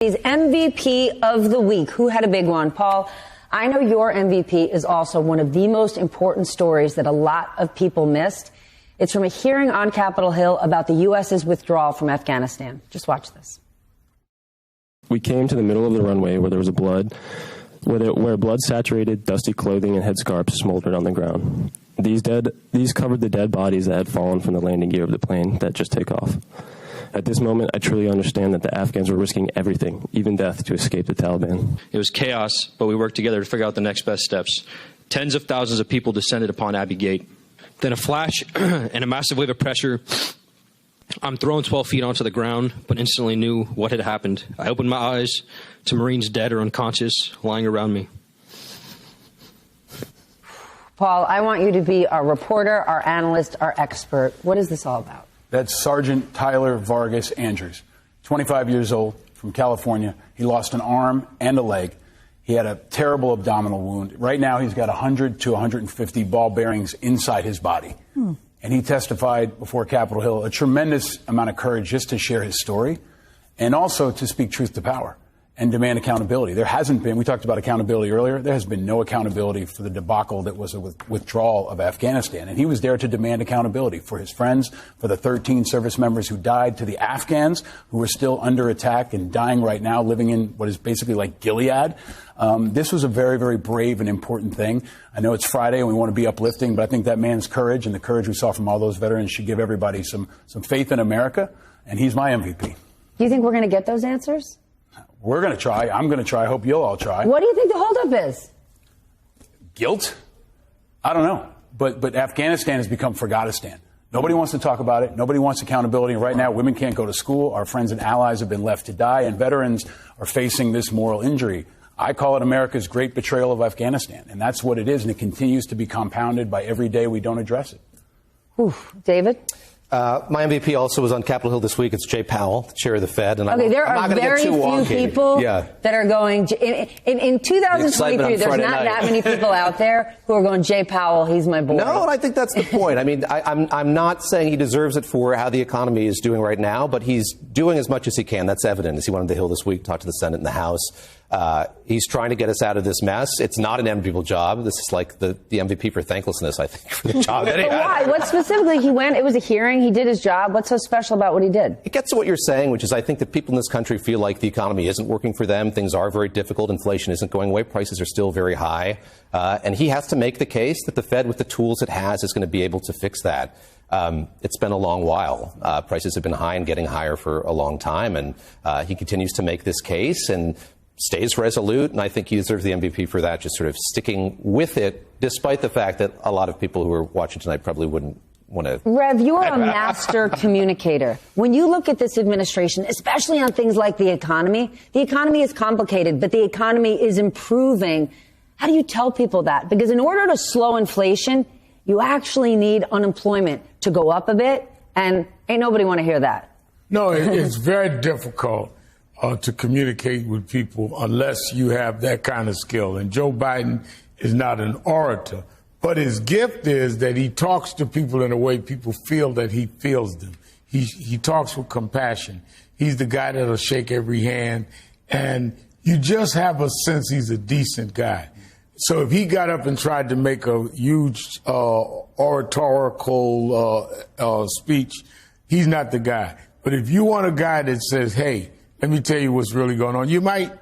He's MVP of the week. Who had a big one? Paul, I know your MVP is also one of the most important stories that a lot of people missed. It's from a hearing on Capitol Hill about the U.S.'s withdrawal from Afghanistan. Just watch this. We came to the middle of the runway where there was where blood-saturated, dusty clothing and headscarves smoldered on the ground. These covered the dead bodies that had fallen from the landing gear of the plane that just took off. At this moment, I truly understand that the Afghans were risking everything, even death, to escape the Taliban. It was chaos, but we worked together to figure out the next best steps. Tens of thousands of people descended upon Abbey Gate. Then a flash and a massive wave of pressure. I'm thrown 12 feet onto the ground, but instantly knew what had happened. I opened my eyes to Marines dead or unconscious, lying around me. Paul, I want you to be our reporter, our analyst, our expert. What is this all about? That's Sergeant Tyler Vargas Andrews, 25 years old, from California. He lost an arm and a leg. He had a terrible abdominal wound. Right now, he's got 100 to 150 ball bearings inside his body. And he testified before Capitol Hill, a tremendous amount of courage just to share his story and also to speak truth to power and demand accountability. There hasn't been, we talked about accountability earlier, there has been no accountability for the debacle that was a withdrawal of Afghanistan. And he was there to demand accountability for his friends, for the 13 service members who died, to the Afghans who are still under attack and dying right now, living in what is basically like Gilead. This was a very, very brave and important thing. I know it's Friday and we want to be uplifting, but I think that man's courage and the courage we saw from all those veterans should give everybody some faith in America. And he's my MVP. Do you think we're going to get those answers? We're going to try. I'm going to try. I hope you'll all try. What do you think the holdup is? Guilt? I don't know. But Afghanistan has become Forgotistan. Nobody wants to talk about it. Nobody wants accountability. Right now, women can't go to school. Our friends and allies have been left to die, and veterans are facing this moral injury. I call it America's great betrayal of Afghanistan, and that's what it is, and it continues to be compounded by every day we don't address it. Oof. David? My MVP also was on Capitol Hill this week. It's Jay Powell, the chair of the Fed. And there are very few people that are going, in 2023, there's not that many people out there who are going, Jay Powell, he's my boy. No, and I think that's the point. I mean, I'm not saying he deserves it for how the economy is doing right now, but he's doing as much as he can. That's evident as he went on the Hill this week, talked to the Senate and the House. He's trying to get us out of this mess. It's not an enviable job. This is like the MVP for thanklessness, I think, for the job that he had. Why? What specifically? He went, it was a hearing, he did his job. What's so special about what he did? It gets to what you're saying, which is I think that people in this country feel like the economy isn't working for them. Things are very difficult. Inflation isn't going away. Prices are still very high. And he has to make the case that the Fed, with the tools it has, is going to be able to fix that. It's been a long while. Prices have been high and getting higher for a long time. And he continues to make this case and stays resolute, and I think he deserves the MVP for that, just sort of sticking with it, despite the fact that a lot of people who are watching tonight probably wouldn't want to. Rev, you're a master communicator. When you look at this administration, especially on things like the economy is complicated, but the economy is improving. How do you tell people that? Because in order to slow inflation, you actually need unemployment to go up a bit, and ain't nobody want to hear that. No, it's very difficult to communicate with people unless you have that kind of skill. And Joe Biden is not an orator, but his gift is that he talks to people in a way people feel that he feels them. He talks with compassion. He's the guy that'll shake every hand, and you just have a sense he's a decent guy. So if he got up and tried to make a huge oratorical speech, he's not the guy. But if you want a guy that says, hey, let me tell you what's really going on, you might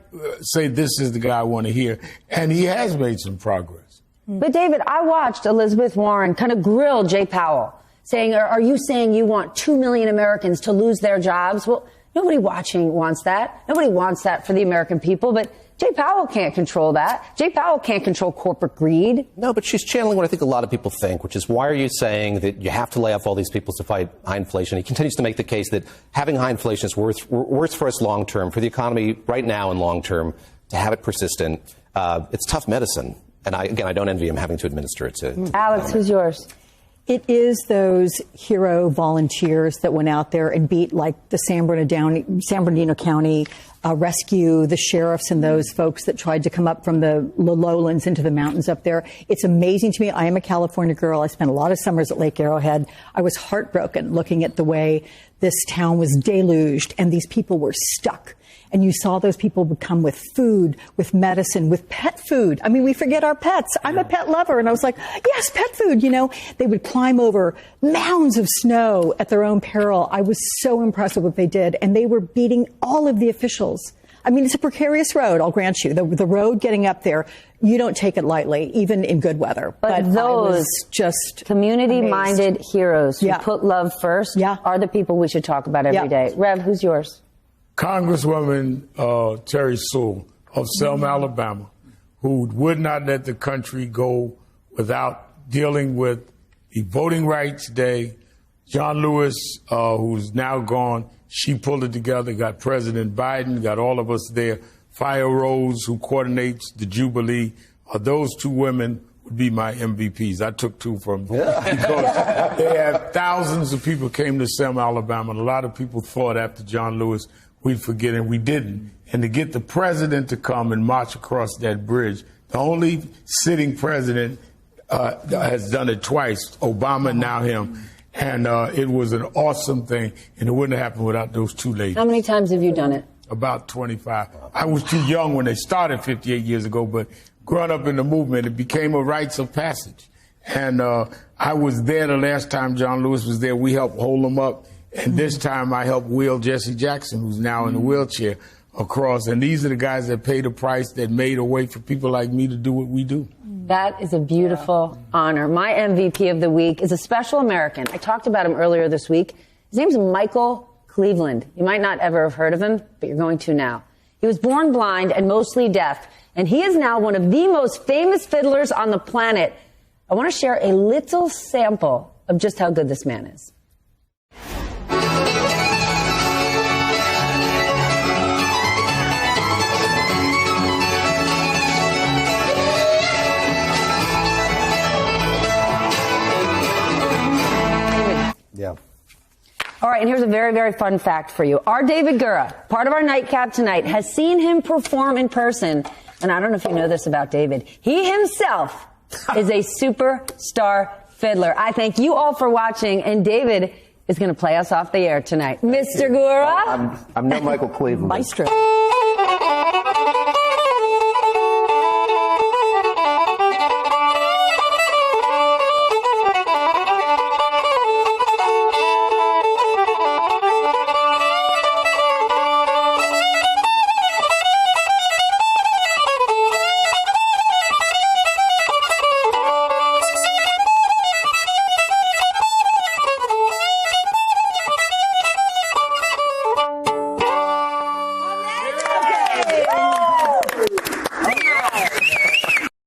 say this is the guy I want to hear. And he has made some progress. But, David, I watched Elizabeth Warren kind of grill Jay Powell, saying, are you saying you want 2 million Americans to lose their jobs? Well, nobody watching wants that. Nobody wants that for the American people. But Jay Powell can't control that. Jay Powell can't control corporate greed. No, but she's channeling what I think a lot of people think, which is, why are you saying that you have to lay off all these people to fight high inflation? He continues to make the case that having high inflation is worse for us long term, for the economy right now and long term, to have it persistent. It's tough medicine. And I don't envy him having to administer it to Alex, who's yours? It is those hero volunteers that went out there and beat, like, the San Bernardino County rescue, the sheriffs and those folks that tried to come up from the lowlands into the mountains up there. It's amazing to me. I am a California girl. I spent a lot of summers at Lake Arrowhead. I was heartbroken looking at the way this town was deluged and these people were stuck. And you saw those people would come with food, with medicine, with pet food. I mean, we forget our pets. I'm a pet lover. And I was like, yes, pet food. You know, they would climb over mounds of snow at their own peril. I was so impressed with what they did. And they were beating all of the officials. I mean, it's a precarious road, I'll grant you. The road getting up there, you don't take it lightly, even in good weather. But those just community-minded heroes who Yeah. put love first Yeah. are the people we should talk about every day. Rev, who's yours? Congresswoman Terry Sewell of Selma, Alabama, who would not let the country go without dealing with the Voting Rights Day. John Lewis, who's now gone, she pulled it together, got President Biden, got all of us there. Fire Rose, who coordinates the Jubilee. Those two women would be my MVPs. I took two from them because they had thousands of people came to Selma, Alabama, and a lot of people thought after John Lewis we'd forget, and we didn't. And to get the president to come and march across that bridge, the only sitting president has done it twice, Obama, now him. And it was an awesome thing, and it wouldn't have happened without those two ladies. How many times have you done it? About 25. I was too young when they started 58 years ago, but growing up in the movement, it became a rites of passage. And I was there the last time John Lewis was there. We helped hold him up. And this time I helped wheel Jesse Jackson, who's now in a wheelchair, across. And these are the guys that paid the price, that made a way for people like me to do what we do. That is a beautiful honor. My MVP of the week is a special American. I talked about him earlier this week. His name's Michael Cleveland. You might not ever have heard of him, but you're going to now. He was born blind and mostly deaf, and he is now one of the most famous fiddlers on the planet. I want to share a little sample of just how good this man is. Yeah. All right, and here's a very, very fun fact for you. Our David Gura, part of our nightcap tonight, has seen him perform in person. And I don't know if you know this about David. He himself is a superstar fiddler. I thank you all for watching, and David is going to play us off the air tonight. Mr. Gura? I'm no Michael Cleveland. Maestro.